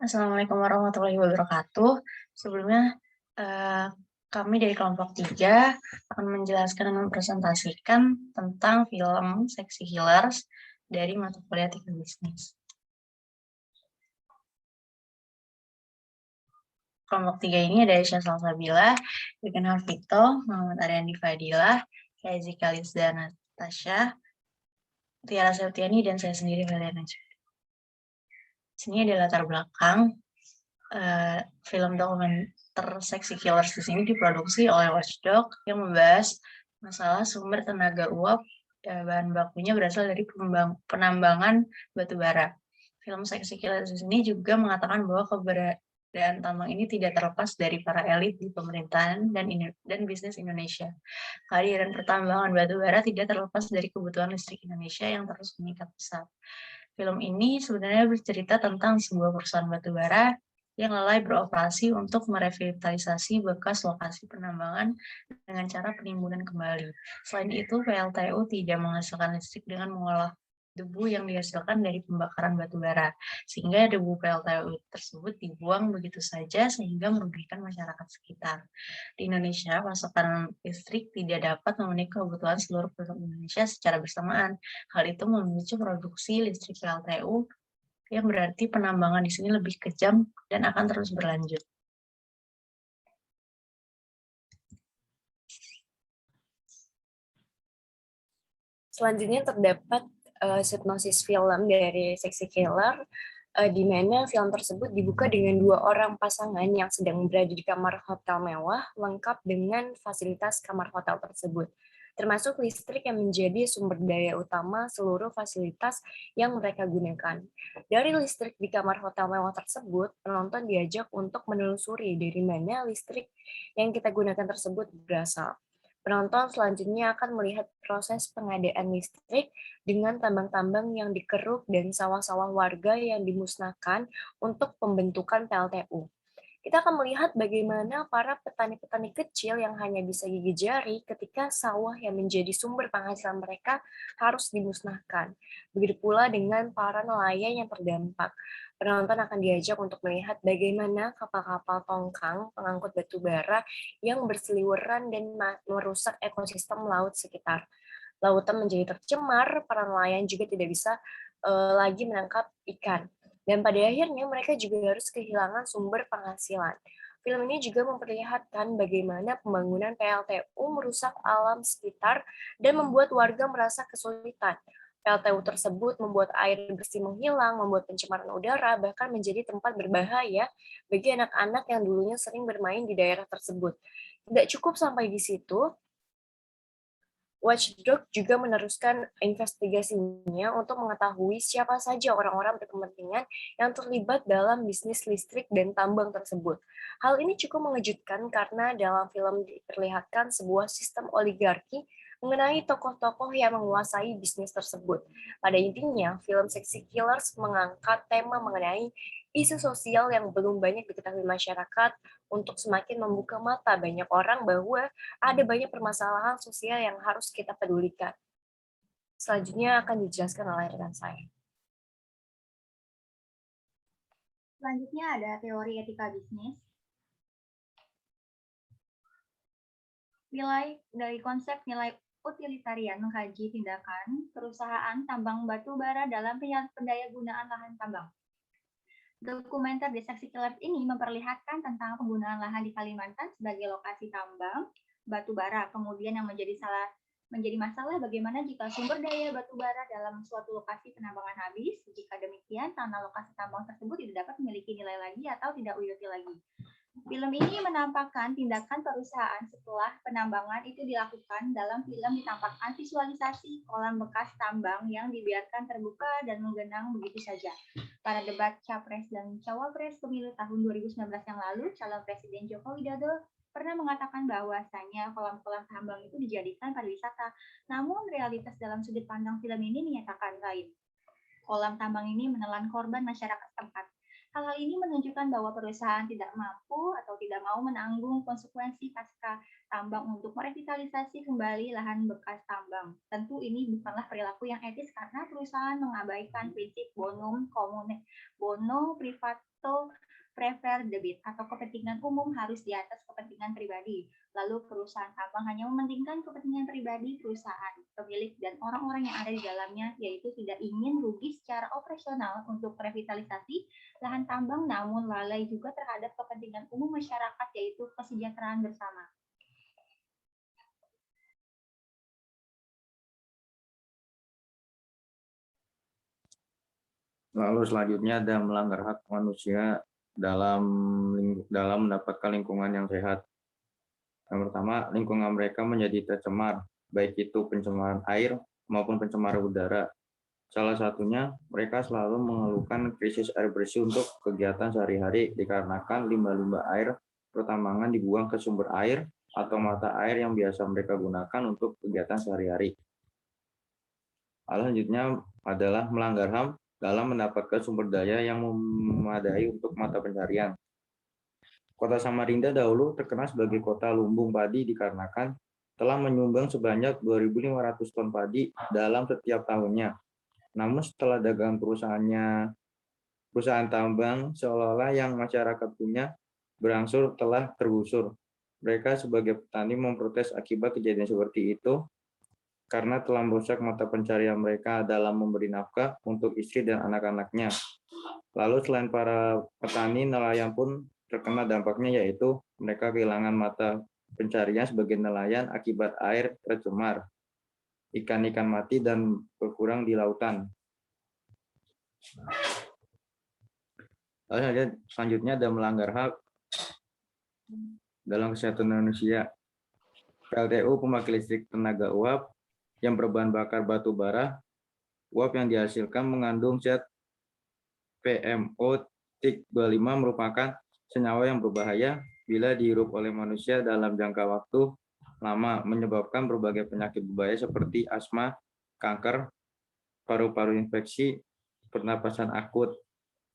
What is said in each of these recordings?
Assalamualaikum warahmatullahi wabarakatuh. Sebelumnya, eee, kami dari kelompok 3 akan menjelaskan dan mempresentasikan tentang film Seksi Killers dari mata kuliah Teknik Bisnis. Kelompok 3 ini ada Aisyah Salsabila, Yuken Hafito, Muhammad Aryandi Fadilah, Rizky Kalisda Natasha, Tiara Septiani, dan saya sendiri Valiana Najwa. Sini ada latar belakang. Film dokumenter Seksi Killers di sini diproduksi oleh Watchdog yang membahas masalah sumber tenaga uap, bahan bakunya berasal dari penambangan batu bara. Film Seksi Killers di sini juga mengatakan bahwa keberadaan tambang ini tidak terlepas dari para elit di pemerintahan dan bisnis Indonesia. Kehadiran pertambangan batu bara tidak terlepas dari kebutuhan listrik Indonesia yang terus meningkat pesat. Film ini sebenarnya bercerita tentang sebuah perusahaan batu bara yang lalai beroperasi untuk merevitalisasi bekas lokasi penambangan dengan cara penimbunan kembali. Selain itu, PLTU tidak menghasilkan listrik dengan mengolah debu yang dihasilkan dari pembakaran batu bara, sehingga debu PLTU tersebut dibuang begitu saja sehingga merugikan masyarakat sekitar. Di Indonesia, pasokan listrik tidak dapat memenuhi kebutuhan seluruh penduduk Indonesia secara bersamaan. Hal itu memicu produksi listrik PLTU yang berarti penambangan di sini lebih kejam dan akan terus berlanjut. Selanjutnya terdapat sinopsis film dari Seksi Killer, di mana film tersebut dibuka dengan dua orang pasangan yang sedang berada di kamar hotel mewah, lengkap dengan fasilitas kamar hotel tersebut, termasuk listrik yang menjadi sumber daya utama seluruh fasilitas yang mereka gunakan. Dari listrik di kamar hotel mewah tersebut, penonton diajak untuk menelusuri dari mana listrik yang kita gunakan tersebut berasal. Penonton selanjutnya akan melihat proses pengadaan listrik dengan tambang-tambang yang dikeruk dan sawah-sawah warga yang dimusnahkan untuk pembentukan PLTU. Kita akan melihat bagaimana para petani-petani kecil yang hanya bisa gigi jari ketika sawah yang menjadi sumber penghasilan mereka harus dimusnahkan. Begitu pula dengan para nelayan yang terdampak. Penonton akan diajak untuk melihat bagaimana kapal-kapal tongkang pengangkut batu bara yang berseliweran dan merusak ekosistem laut sekitar. Lautan menjadi tercemar, para nelayan juga tidak bisa lagi menangkap ikan. Dan pada akhirnya mereka juga harus kehilangan sumber penghasilan. Film ini juga memperlihatkan bagaimana pembangunan PLTU merusak alam sekitar dan membuat warga merasa kesulitan. PLTU tersebut membuat air bersih menghilang, membuat pencemaran udara, bahkan menjadi tempat berbahaya bagi anak-anak yang dulunya sering bermain di daerah tersebut. Tidak cukup sampai di situ, Watchdog juga meneruskan investigasinya untuk mengetahui siapa saja orang-orang berkepentingan yang terlibat dalam bisnis listrik dan tambang tersebut. Hal ini cukup mengejutkan karena dalam film diperlihatkan sebuah sistem oligarki mengenai tokoh-tokoh yang menguasai bisnis tersebut. Pada intinya, film Seksi Killers mengangkat tema mengenai isu sosial yang belum banyak diketahui masyarakat untuk semakin membuka mata banyak orang bahwa ada banyak permasalahan sosial yang harus kita pedulikan. Selanjutnya akan dijelaskan oleh rekan saya. Selanjutnya ada teori etika bisnis. Dari konsep nilai utilitarian mengkaji tindakan perusahaan tambang batu bara dalam pendayagunaan lahan tambang. Dokumenter The Seksi Killers ini memperlihatkan tentang penggunaan lahan di Kalimantan sebagai lokasi tambang batu bara, kemudian yang menjadi masalah bagaimana jika sumber daya batu bara dalam suatu lokasi penambangan habis. Jika demikian, tanah lokasi tambang tersebut tidak dapat memiliki nilai lagi atau tidak uyuti lagi. Film ini menampakkan tindakan perusahaan setelah penambangan itu dilakukan. Dalam film ditampakkan visualisasi kolam bekas tambang yang dibiarkan terbuka dan menggenang begitu saja. Pada debat Capres dan Cawapres pemilu tahun 2019 yang lalu, calon Presiden Joko Widodo pernah mengatakan bahwasanya kolam-kolam tambang itu dijadikan pariwisata. Namun realitas dalam sudut pandang film ini menyatakan lain. Kolam tambang ini menelan korban masyarakat setempat. Hal-hal ini menunjukkan bahwa perusahaan tidak mampu atau tidak mau menanggung konsekuensi pasca tambang untuk merevitalisasi kembali lahan bekas tambang. Tentu ini bukanlah perilaku yang etis karena perusahaan mengabaikan prinsip bono privato prefer debit atau kepentingan umum harus di atas kepentingan pribadi. Lalu perusahaan tambang hanya mementingkan kepentingan pribadi perusahaan, pemilik, dan orang-orang yang ada di dalamnya, yaitu tidak ingin rugi secara operasional untuk revitalisasi lahan tambang, namun lalai juga terhadap kepentingan umum masyarakat, yaitu kesejahteraan bersama. Lalu selanjutnya ada melanggar hak manusia dalam mendapatkan lingkungan yang sehat. Yang pertama, lingkungan mereka menjadi tercemar, baik itu pencemaran air maupun pencemaran udara. Salah satunya, mereka selalu mengeluhkan krisis air bersih untuk kegiatan sehari-hari dikarenakan limbah-limbah air pertambangan dibuang ke sumber air atau mata air yang biasa mereka gunakan untuk kegiatan sehari-hari. Hal selanjutnya adalah melanggar HAM dalam mendapatkan sumber daya yang memadai untuk mata pencarian. Kota Samarinda dahulu terkenal sebagai kota lumbung padi dikarenakan telah menyumbang sebanyak 2.500 ton padi dalam setiap tahunnya. Namun setelah dagang perusahaan tambang seolah-olah yang masyarakat punya berangsur telah tergusur. Mereka sebagai petani memprotes akibat kejadian seperti itu karena telah merusak mata pencarian mereka dalam memberi nafkah untuk istri dan anak-anaknya. Lalu selain para petani, nelayan pun terkena dampaknya, yaitu mereka kehilangan mata pencarian sebagai nelayan akibat air tercemar, ikan-ikan mati, dan berkurang di lautan. Lalu selanjutnya ada melanggar hak dalam kesehatan manusia. PLTU pembangkit listrik tenaga uap yang berbahan bakar batu bara, uap yang dihasilkan mengandung zat PMO+25 merupakan senyawa yang berbahaya bila dihirup oleh manusia dalam jangka waktu lama, menyebabkan berbagai penyakit berbahaya seperti asma, kanker, paru-paru infeksi, pernapasan akut.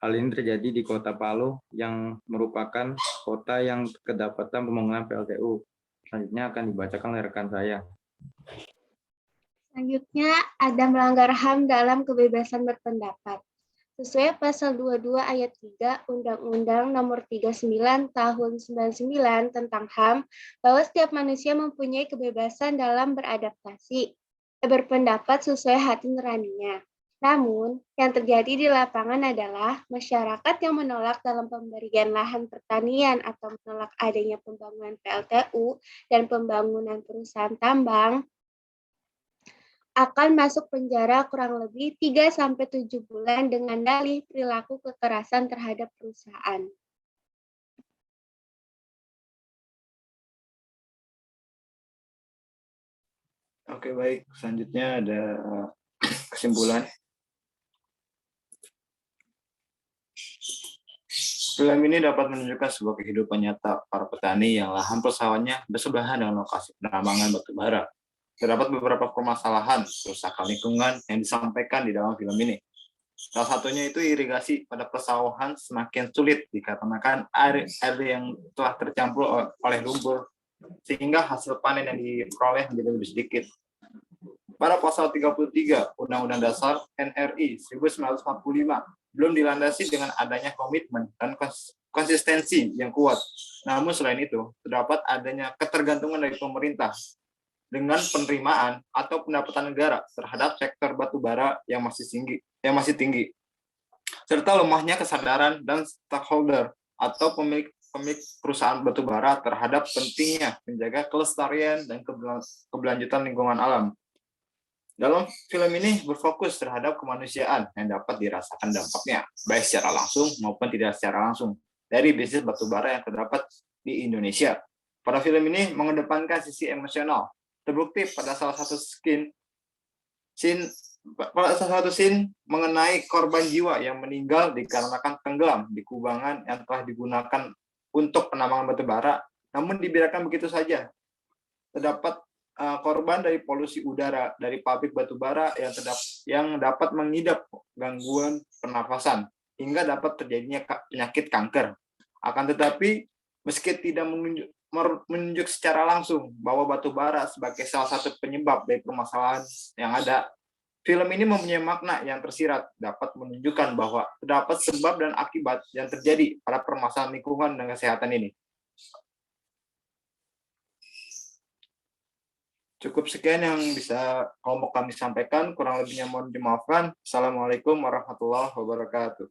Hal ini terjadi di Kota Palu yang merupakan kota yang kedapatan pembangunan PLTU. Selanjutnya akan dibacakan oleh rekan saya. Selanjutnya ada melanggar HAM dalam kebebasan berpendapat. Sesuai pasal 22 ayat 3 Undang-Undang Nomor 39 Tahun 99 tentang HAM, bahwa setiap manusia mempunyai kebebasan dalam beradaptasi, berpendapat sesuai hati nuraninya. Namun, yang terjadi di lapangan adalah masyarakat yang menolak dalam pemberian lahan pertanian atau menolak adanya pembangunan PLTU dan pembangunan perusahaan tambang akan masuk penjara kurang lebih 3-7 bulan dengan dalih perilaku kekerasan terhadap perusahaan. Oke, baik. Selanjutnya ada kesimpulan. Film ini dapat menunjukkan sebuah kehidupan nyata para petani yang lahan persawahannya bersebelahan dengan lokasi penambangan batu bara. Terdapat beberapa permasalahan kerusakan lingkungan yang disampaikan di dalam film ini. Salah satunya itu irigasi pada persawahan semakin sulit dikarenakan air yang telah tercampur oleh lumpur, sehingga hasil panen yang diperoleh menjadi lebih sedikit. Pada pasal 33 Undang-Undang Dasar NRI 1945 belum dilandasi dengan adanya komitmen dan konsistensi yang kuat. Namun selain itu, terdapat adanya ketergantungan dari pemerintah dengan penerimaan atau pendapatan negara terhadap sektor batu bara yang masih tinggi, serta lemahnya kesadaran dan stakeholder atau pemilik perusahaan batu bara terhadap pentingnya menjaga kelestarian dan keberlanjutan lingkungan alam. Dalam film ini berfokus terhadap kemanusiaan yang dapat dirasakan dampaknya, baik secara langsung maupun tidak secara langsung, dari bisnis batu bara yang terdapat di Indonesia. Pada film ini mengedepankan sisi emosional, terbukti pada salah satu scene mengenai korban jiwa yang meninggal dikarenakan tenggelam di kubangan yang telah digunakan untuk penambangan batu bara, namun dibiarkan begitu saja. Terdapat korban dari polusi udara dari pabrik batu bara yang dapat mengidap gangguan pernafasan. hingga dapat terjadinya penyakit kanker. Akan tetapi, meski tidak menunjuk secara langsung bahwa batu bara sebagai salah satu penyebab dari permasalahan yang ada, film ini mempunyai makna yang tersirat, dapat menunjukkan bahwa terdapat sebab dan akibat yang terjadi pada permasalahan lingkungan dan kesehatan ini. Cukup sekian yang bisa kelompok kami sampaikan, kurang lebihnya mohon dimaafkan. Assalamualaikum warahmatullahi wabarakatuh.